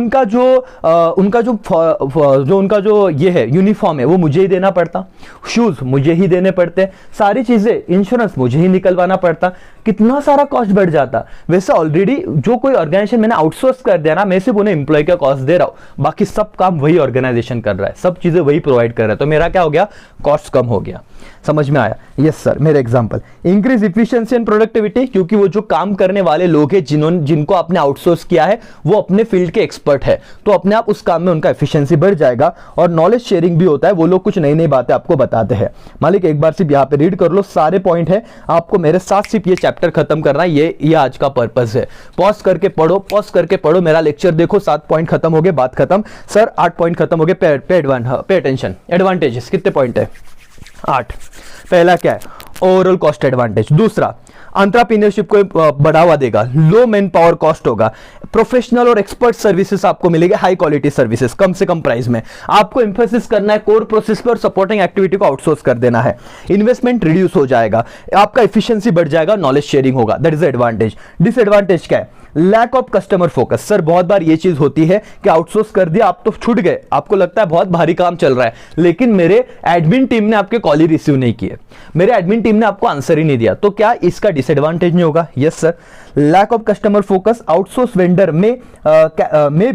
उनका जो ये है यूनिफॉर्म है वो मुझे ही देना पड़ता, शूज मुझे ही देने पड़ते, सारी चीजें, इंश्योरेंस मुझे ही निकलवाना पड़ता, कितना सारा कॉस्ट बढ़ जाता। वैसे ऑलरेडी जो कोई ऑर्गेनाइजेशन मैंने आउटसोर्स कर दिया ना, मैं सिर्फ उन्हें एम्प्लॉय का कॉस्ट दे रहा हूं, बाकी सब काम वही ऑर्गेनाइजेशन कर रहा है, सब चीजें वही प्रोवाइड कर रहा है, तो मेरा क्या हो गया? कॉस्ट कम हो गया। समझ में आया? Yes sir. मेरे example, increase efficiency and productivity, क्योंकि वो जो काम करने वाले लोग हैं जिनको आपने आउटसोर्स किया है वो अपने फील्ड के एक्सपर्ट है, तो अपने आप उस काम में उनका एफिशिएंसी बढ़ जाएगा। और नॉलेज शेयरिंग भी होता है, वो लोग कुछ नई नई बातें आपको बताते हैं। मालिक एक बार सिर्फ यहाँ पे रीड कर लो, सारे पॉइंट है, आपको मेरे साथ सिर्फ ये चैप्टर खत्म करना है, ये आज का पर्पस है। पॉज करके पढ़ो, मेरा लेक्चर देखो, 7 पॉइंट खत्म हो गए, बात खत्म। सर 8 पॉइंट खत्म हो गए। Pay attention. एडवांटेजेस कितने पॉइंट है? 8। पहला क्या है? Overall cost advantage. दूसरा, एंटरप्रेन्योरशिप को बढ़ावा देगा, लो मैन पावर कॉस्ट होगा, प्रोफेशनल और एक्सपर्ट सर्विसेज आपको मिलेगी, हाई क्वालिटी सर्विसेज कम से कम प्राइस में। आपको एम्फेसिस करना है कोर प्रोसेस पे और सपोर्टिंग एक्टिविटी को आउटसोर्स कर देना है। इन्वेस्टमेंट रिड्यूस हो जाएगा, आपका एफिशिएंसी बढ़ जाएगा, नॉलेज शेयरिंग होगा, दैट इज एडवांटेज। डिसएडवांटेज क्या है? Lack of customer focus. Sir बहुत बार ये चीज होती है कि आउटसोर्स कर दिया, आप तो छूट गए, आपको लगता है बहुत भारी काम चल रहा है, लेकिन मेरे एडमिन टीम ने आपके कॉल ही रिसीव नहीं किए, मेरे एडमिन टीम ने आपको आंसर ही नहीं दिया, तो क्या इसका डिसएडवांटेज नहीं होगा? Yes sir. Lack of customer focus, outsource vendor में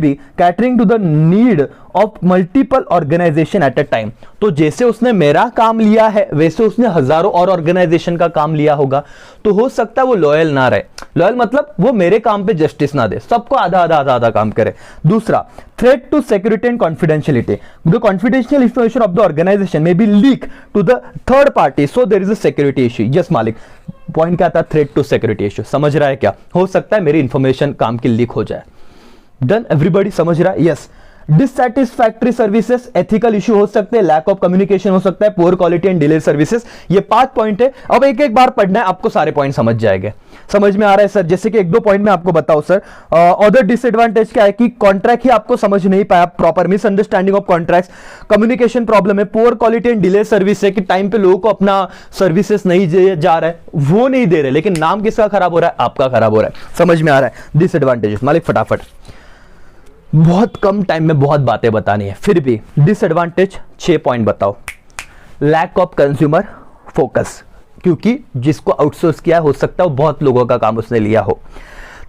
be catering to the need of multiple organisation at a time. तो जैसे उसने मेरा काम लिया है वैसे उसने हजारों और ऑर्गेनाइजेशन का काम लिया होगा, तो हो सकता है वो लॉयल ना रहे। लॉयल मतलब वो मेरे काम पे जस्टिस ना दे, सबको आधा काम करे। दूसरा, threat to security and confidentiality, the confidential information of the organisation may be leak to the third party, so there is a security issue. Yes मालिक, पॉइंट क्या था? Threat to security issue. समझ रहा है क्या? हो सकता है मेरी इंफॉर्मेशन काम की लीक हो जाए। डन? एवरीबॉडी समझ रहा है? यस। डिससैटिस्फैक्टरी सर्विसेज, एथिकल इश्यू हो सकते हैं, लैक ऑफ कम्युनिकेशन हो सकता है, poor quality and delay services. ये 5 पॉइंट है। अब एक एक बार पढ़ना है, आपको सारे पॉइंट समझ जाएंगे। समझ में आ रहा है सर? जैसे कि 1-2 पॉइंट में आपको बताऊं सर। अदर डिसएडवांटेज क्या है कि कॉन्ट्रैक्ट ही आपको समझ नहीं पाया proper, misunderstanding of contracts, communication problem है, poor quality and delay service है कि टाइम पे लोगों को अपना सर्विसेज नहीं जा रहा है, वो नहीं दे रहे, लेकिन नाम किसका खराब हो रहा है? आपका खराब हो रहा है। समझ में आ रहा है? डिसएडवांटेजेस मालिक फटाफट, बहुत कम टाइम में बहुत बातें बतानी है, फिर भी डिसएडवांटेज 6 पॉइंट बताओ। लैक ऑफ कंज्यूमर फोकस, क्योंकि जिसको आउटसोर्स किया हो सकता है वो बहुत लोगों का काम उसने लिया हो।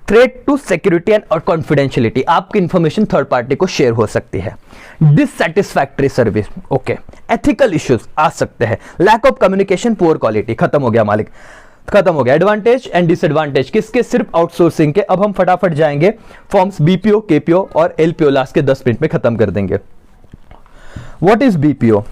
थ्रेट टू सिक्योरिटी एंड और कॉन्फिडेंशियलिटी, आपकी इंफॉर्मेशन थर्ड पार्टी को शेयर हो सकती है। Dissatisfactory service, okay. Ethical issues आ सकते हैं, lack of communication, poor quality. खत्म हो गया मालिक, खत्म हो गया। एडवांटेज एंड डिसएडवांटेज किसके? सिर्फ आउटसोर्सिंग के। अब हम फटाफट जाएंगे फॉर्म्स बीपीओ, केपीओ और एलपीओ, लास्ट के 10 मिनट में खत्म कर देंगे। What is BPO?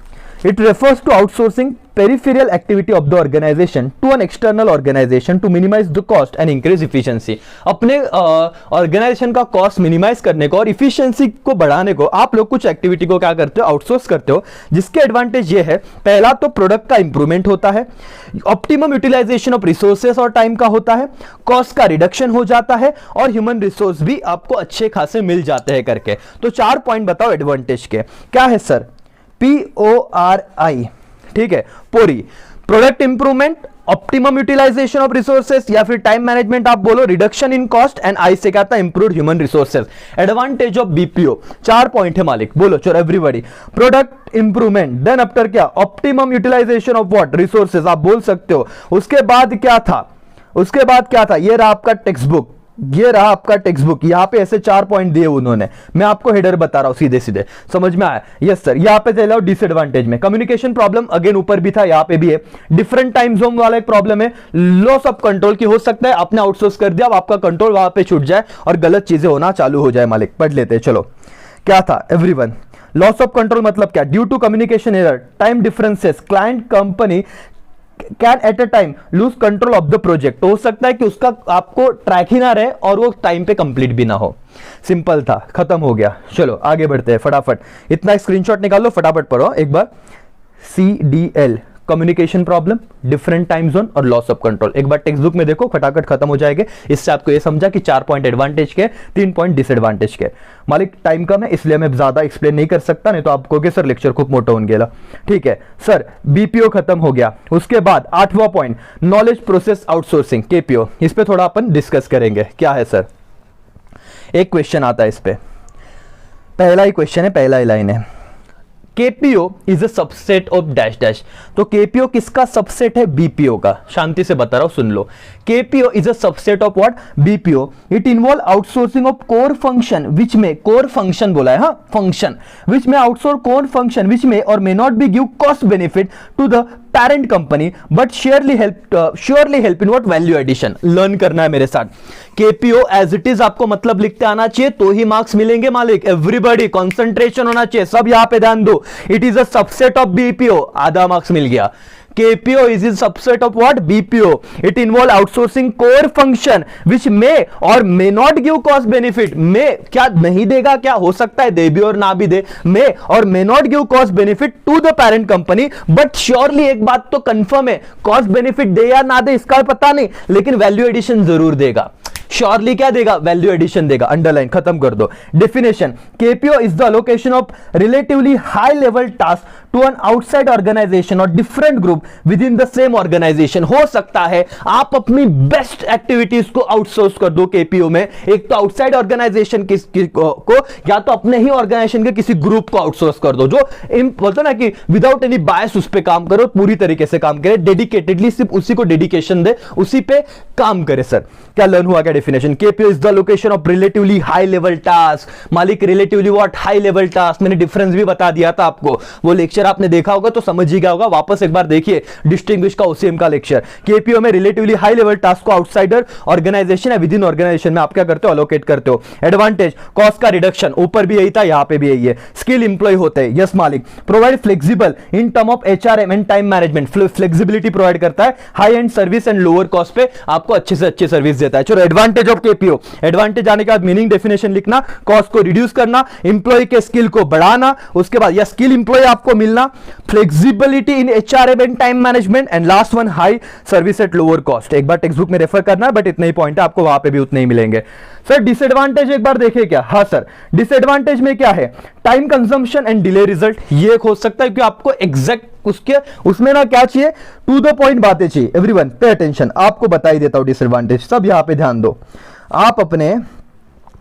It refers to outsourcing peripheral activity of the organization to an external organization to minimize the cost and increase efficiency. अपने ऑर्गेनाइजेशन का कॉस्ट मिनिमाइज करने को और इफिशियंसी को बढ़ाने को आप लोग कुछ एक्टिविटी को क्या करते हो, आउटसोर्स करते हो, जिसके एडवांटेज ये है, पहला तो प्रोडक्ट का इंप्रूवमेंट होता है, ऑप्टिमम यूटिलाइजेशन ऑफ रिसोर्सेस और टाइम का होता है, कॉस्ट का रिडक्शन हो जाता है और ह्यूमन रिसोर्स भी आपको अच्छे खासे मिल जाते हैं करके। तो 4 पॉइंट बताओ एडवांटेज के, क्या है सर? PORI, ठीक है, PORI, product improvement, optimum utilisation of resources या फिर टाइम मैनेजमेंट आप बोलो, reduction in cost and I से क्या था, improved human resources. Advantage of BPO 4 point है मालिक, बोलो चलो everybody. Product improvement, then after क्या, optimum utilisation of what, resources आप बोल सकते हो। उसके बाद क्या था, उसके बाद क्या था, ये रहा आपका टेक्स्ट बुक, ये रहा आपका टेक्स्ट बुक। यहां पे ऐसे 4 पॉइंट दिए उन्होंने, मैं आपको हेडर बता रहा हूं सीधे सीधे, समझ में आया? Yes sir. यहां पे चले डिसएडवांटेज में कम्युनिकेशन प्रॉब्लम, अगेन ऊपर भी था, यहां पे भी है। डिफरेंट टाइम जोन वाला एक प्रॉब्लम है, लॉस ऑफ कंट्रोल की हो सकता है, आपने आउटसोर्स कर दिया, अब आपका कंट्रोल वहां पे छूट जाए और गलत चीजें होना चालू हो जाए मालिक। पढ़ लेते हैं चलो, क्या था एवरीवन। लॉस ऑफ कंट्रोल मतलब क्या? Due to communication error, time differences, client company can at a time lose control of the project. तो हो सकता है कि उसका आपको ट्रैक ही ना रहे और वो टाइम पे कंप्लीट भी ना हो। सिंपल था, खत्म हो गया। चलो आगे बढ़ते हैं फटाफट, इतना स्क्रीनशॉट निकाल लो, फटाफट पढ़ो एक बार। CDL, communication problem, different time zone और लॉस ऑफ कंट्रोल। एक बार टेक्स्ट बुक में देखो, फटाफट खत्म हो जाएंगे। इससे आपको ये समझा कि 4 पॉइंट एडवांटेज के, 3 पॉइंट डिसएडवांटेज के। मालिक टाइम कम है इसलिए मैं ज्यादा एक्सप्लेन नहीं कर सकता, नहीं तो आप कहोगे सर लेक्चर खूब मोटा होने गेला। ठीक है सर, बीपीओ खत्म हो गया। उसके बाद 8वां point, knowledge process outsourcing, KPO। इस पे थोड़ा अपन डिस्कस करेंगे। क्या है सर? एक क्वेश्चन आता है इस पे, पहला ही क्वेश्चन है, पहला ही लाइन है, KPO is a subset of dash dash. तो KPO किसका सबसेट है? BPO का। शांति से बता रहा हूं, सुन लो। KPO is a subset of what? BPO। It involve outsourcing of core function which में, कोर फंक्शन बोला है, हाँ फंक्शन, विच में आउटसोर्स कोर फंक्शन विच में और may not be give cost benefit to the parent company but surely help in what? Value addition. Learn करना है मेरे साथ। KPO एज इट इज आपको मतलब लिखते आना चाहिए तो ही मार्क्स मिलेंगे मालिक। एवरीबॉडी कंसंट्रेशन होना चाहिए, सब यहां पे ध्यान दो। It is a subset of BPO, आधा मार्क्स मिल गया। KPO is a subset of what? BPO. It involve outsourcing core function which may or may not give cost benefit. May क्या नहीं देगा, क्या हो सकता है दे भी और ना भी दे। May और may not give cost benefit to the parent company, but surely एक बात तो कंफर्म है, cost benefit दे या ना दे इसका पता नहीं, लेकिन वैल्यू एडिशन जरूर देगा। श्योरली क्या देगा? वैल्यू एडिशन देगा। अंडरलाइन खत्म कर दो। Definition, KPO is the allocation of relatively high level task to an outside organisation और different group within the same organisation. हो सकता है आप अपनी बेस्ट एक्टिविटीज को आउटसोर्स कर दो KPO में, एक तो आउटसाइड ऑर्गेनाइजेशन को या तो अपने ही ऑर्गेनाइजेशन के किसी ग्रुप को आउटसोर्स कर दो, जो बोलते ना कि विदाउट एनी बायस उस पर काम करो, पूरी तरीके से काम करे, डेडिकेटेडली सिर्फ उसी को डेडिकेशन दे, उसी पे काम करे। सर क्या लर्न हुआ? क्या definition? KPO is the location of relatively high level task. मालिक relatively what? High level task. मैंने डिफरेंस भी बता दिया था आपको, वो लेक्चर आपने देखा होगा तो समझ ही गया होगा, वापस एक बार देखिए डिस्टिंग्विश का OCM का लेक्चर। KPO में रिलेटिवली हाई लेवल टास्क को आउटसाइडर ऑर्गेनाइजेशन या विद इन ऑर्गेनाइजेशन में आप क्या करते हो? अलोकेट करते हो। एडवांटेज, कॉस्ट का रिडक्शन, ऊपर भी यही था यहां पे भी यही है। स्किल इंप्लॉय होते हैं, यस मालिक। Provide flexible in term of HRM and time management, flexibility provide करता है, high and service and lower cost पे आपको अच्छे से अच्छी सर्विस देता है। चलो एडवांटेज ऑफ KPO, एडवांटेज आने के बाद मीनिंग डेफिनेशन लिखना, कॉस्ट को रिड्यूस करना, इंप्लॉय के स्किल को बढ़ाना, उसके बाद या स्किल इंप्लॉय आपको मिलना, flexibility in HRM and time management, and last one high service at lower cost. एक बार टेक्स्ट बुक में रेफर करना है, बट इतने ही पॉइंट है, आपको वहां पे भी उतने ही मिलेंगे। सर डिसएडवांटेज एक बार देखिए क्या? हाँ सर, डिसएडवांटेज में क्या है? Time consumption and delay result. ये हो सकता है कि आपको एग्जैक्ट उसमें ना क्या चाहिए, टू द पॉइंट बातें चाहिए। एवरीवन पे अटेंशन, आपको बता ही देता हूं डिसएडवांटेज, सब यहां पे ध्यान दो। आप अपने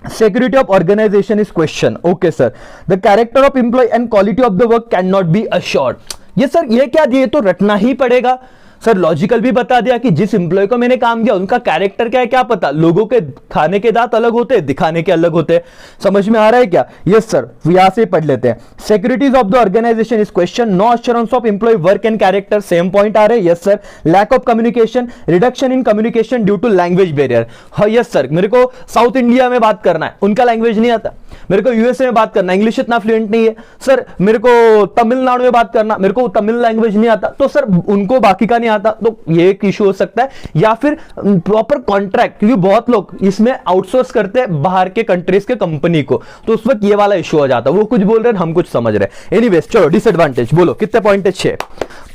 Security of organization is question. Okay sir. The character of employee and quality of the work cannot be assured. ये सर ये क्या दिए तो रटना ही पड़ेगा। सर लॉजिकल भी बता दिया कि जिस एम्प्लॉय को मैंने काम दिया उनका कैरेक्टर क्या है क्या पता, लोगों के खाने के दांत अलग होते हैं, दिखाने के अलग होते हैं। समझ में आ रहा है क्या? यस सर, यहां से पढ़ लेते हैं। Securities of the organisation is question, no assurance of employ work and character, same point आ रहे हैं। Yes sir. Lack of communication, reduction in communication due to language barrier. हाँ यस सर, मेरे को साउथ इंडिया में बात करना है, उनका लैंग्वेज नहीं आता। मेरे को यूएसए में बात करना, इंग्लिश इतना फ्लुएंट नहीं है। सर मेरे को तमिलनाडु में बात करना, मेरे को तमिल लैंग्वेज नहीं आता, तो सर उनको बाकी का नहीं आता, तो ये एक इशू हो सकता है। या फिर प्रॉपर कॉन्ट्रैक्ट, क्योंकि बहुत लोग इसमें आउटसोर्स करते हैं बाहर के कंट्रीज के कंपनी को, तो उस वक्त ये वाला इशू हो जाता है। वो कुछ बोल रहे हैं, हम कुछ समझ रहे हैं। एनीवेज चलो, डिसएडवांटेज बोलो कितने पॉइंट है?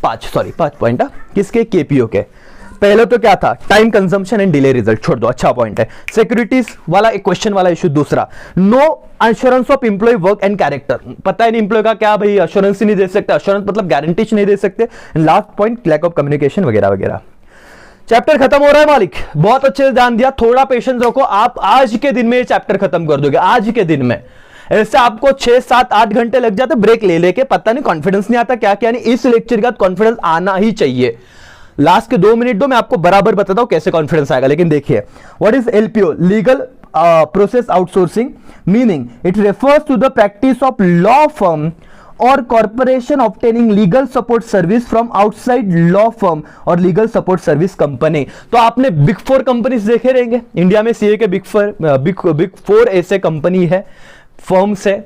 5 पॉइंट। किसके? केपीओ के। पहले तो क्या था? Time consumption and delay result, छोड़ दो, अच्छा पॉइंट है। सिक्योरिटीज वाला एक क्वेश्चन वाला इशू। दूसरा, no assurance of employ work and character, पता है नहीं एम्प्लॉय का क्या भाई, एश्योरेंस ही नहीं दे सकते, एश्योरेंस मतलब गारंटी नहीं दे सकते। Last point, lack of communication वगैरह वगैरह। चैप्टर खत्म हो रहा है मालिक, बहुत अच्छे से ध्यान दिया, थोड़ा पेशेंस रखो, आप आज के दिन में ये चैप्टर खत्म कर दोगे, आज के दिन में। ऐसे आपको 6, 7, 8 घंटे लग जाते ब्रेक ले लेके, पता नहीं कॉन्फिडेंस नहीं आता क्या क्या नहीं। इस लेक्चर का कॉन्फिडेंस आना ही चाहिए। लास्ट के 2 मिनट दो, मैं आपको बराबर बताता हूं कैसे कॉन्फिडेंस आएगा। लेकिन देखिए, what is LPO? Legal process outsourcing, meaning it refers to the practice of law firm और corporation obtaining legal support service from outside law firm और लीगल सपोर्ट सर्विस कंपनी। तो आपने बिग 4 कंपनीज देखे रहेंगे India में, CA के big 4 ऐसे company है, फर्म्स है,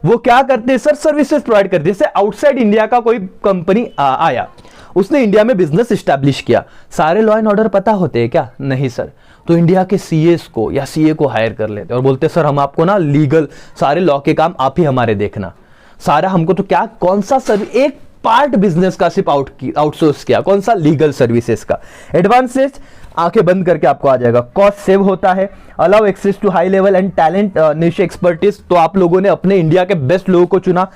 वो क्या करते हैं सर? सर्विसेज प्रोवाइड करते हैं। जैसे आउटसाइड इंडिया का कोई कंपनी आया, उसने इंडिया में बिजनेस एस्टैब्लिश किया, सारे लॉ एंड ऑर्डर पता होते हैं क्या? नहीं सर। तो इंडिया के सीएस को या सीए को हायर कर लेते और बोलते सर हम आपको ना लीगल सारे लॉ के काम आप ही हमारे देखना, सारा हमको तो क्या, कौन सा सर्विस, एक पार्ट बिजनेस का सिर्फ आउटसोर्स किया, कौन सा? लीगल सर्विसेज का। एडवांसेज आंखें बंद करके आपको आ जाएगा। कॉस्ट सेव होता है, allow access to high level and talent niche expertise, तो आप लोगों ने अपने इंडिया के बेस्ट लोगों को चुना।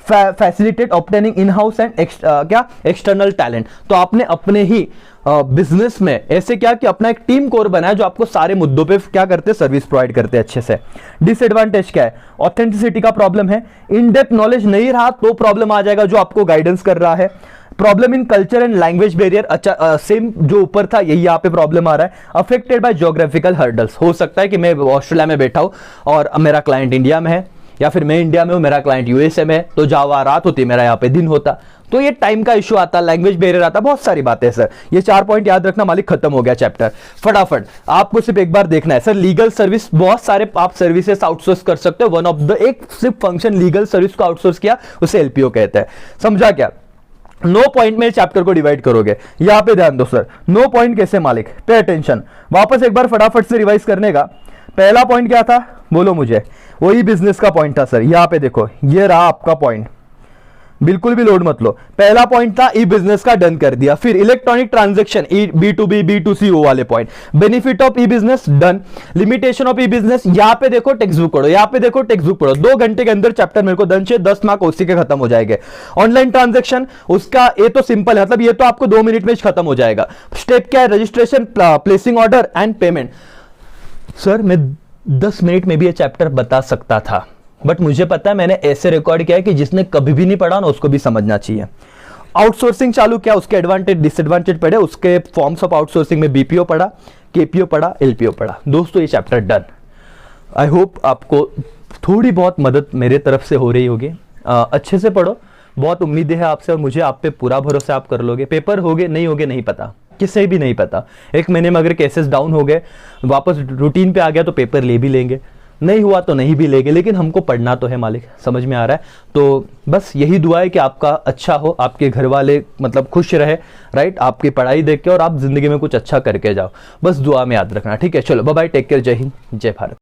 Facilitate obtaining in house and क्या एक्सटर्नल टैलेंट, तो आपने अपने ही बिजनेस में ऐसे क्या कि अपना एक टीम कोर बनाया जो आपको सारे मुद्दों पे क्या करते, सर्विस प्रोवाइड करते हैं अच्छे से। डिसएडवांटेज क्या है? ऑथेंटिसिटी का प्रॉब्लम है, इन डेप्थ नॉलेज नहीं रहा तो प्रॉब्लम आ जाएगा जो आपको गाइडेंस कर रहा है। Problem in culture and language barrier, अच्छा सेम जो ऊपर था यही यहाँ पे प्रॉब्लम आ रहा है। अफेक्टेड बाय ज्योग्राफिकल हर्डल्स, हो सकता है कि मैं ऑस्ट्रेलिया में बैठा हूं और मेरा क्लाइंट इंडिया में है, या फिर मैं इंडिया में हूं मेरा क्लाइंट यूएसए में है, तो जावा रात होती मेरा यहाँ पे दिन होता, तो ये टाइम का इशू आता, लैंग्वेज बैरियर आता, बहुत सारी बातें सर। ये 4 पॉइंट याद रखना मालिक, खत्म हो गया चैप्टर। फटाफट आपको सिर्फ एक बार देखना है सर, लीगल सर्विस, बहुत सारे आप सर्विसेज आउटसोर्स कर सकते हो। वन ऑफ द एक सिर्फ फंक्शन लीगल सर्विस को आउटसोर्स किया, उसे एलपीओ कहते हैं। समझा क्या? 9 पॉइंट में चैप्टर को डिवाइड करोगे, यहां पे ध्यान दो सर। 9 पॉइंट कैसे मालिक? पे अटेंशन, वापस एक बार फटाफट से रिवाइज करने का। पहला पॉइंट क्या था बोलो मुझे? वही बिजनेस का पॉइंट था सर। यहां पे देखो, ये रहा आपका पॉइंट, बिल्कुल भी लोड मत लो। पहला पॉइंट था ई बिजनेस का, डन कर दिया। फिर इलेक्ट्रॉनिक ट्रांजैक्शन, B2B B2C वो वाले point. Benefit of E business, done. Limitation of E business, यहां पे देखो टेक्स्ट बुक पढ़ो, यहां पे देखो टेक्स्ट बुक पढ़ो। 2 घंटे के अंदर चैप्टर मेरे को डन चाहिए, 10 मार्क उसी के खत्म हो जाएंगे। ऑनलाइन ट्रांजेक्शन, उसका ये तो सिंपल है, मतलब ये तो आपको 2 मिनट में खत्म हो जाएगा। स्टेप क्या है? Registration, placing order and payment. Sir मैं 10 मिनट में भी ये चैप्टर बता सकता था, बट मुझे पता है मैंने ऐसे रिकॉर्ड किया है कि जिसने कभी भी नहीं पढ़ा ना उसको भी समझना चाहिए। आउटसोर्सिंग चालू किया, उसके एडवांटेज डिसएडवांटेज पढ़े, उसके फॉर्म्स ऑफ आउटसोर्सिंग में बीपीओ पढ़ा, केपीओ पढ़ा, एलपीओ पढ़ा। दोस्तों ये चैप्टर डन। आई होप आपको थोड़ी बहुत मदद मेरे तरफ से हो रही होगी। अच्छे से पढ़ो, बहुत उम्मीदें है आपसे और मुझे आप पे पूरा भरोसा आप कर लोगे। पेपर होगे नहीं होगे नहीं पता, किसे भी नहीं पता। 1 महीने में अगर केसेस डाउन हो गए, वापस रूटीन पे आ गया तो पेपर ले भी लेंगे, नहीं हुआ तो नहीं भी लेंगे, लेकिन हमको पढ़ना तो है मालिक, समझ में आ रहा है। तो बस यही दुआ है कि आपका अच्छा हो, आपके घर वाले मतलब खुश रहे, राइट, आपकी पढ़ाई देख के और आप जिंदगी में कुछ अच्छा करके जाओ, बस दुआ में याद रखना। ठीक है, चलो बाय बाय, टेक केयर, जय हिंद, जय भारत।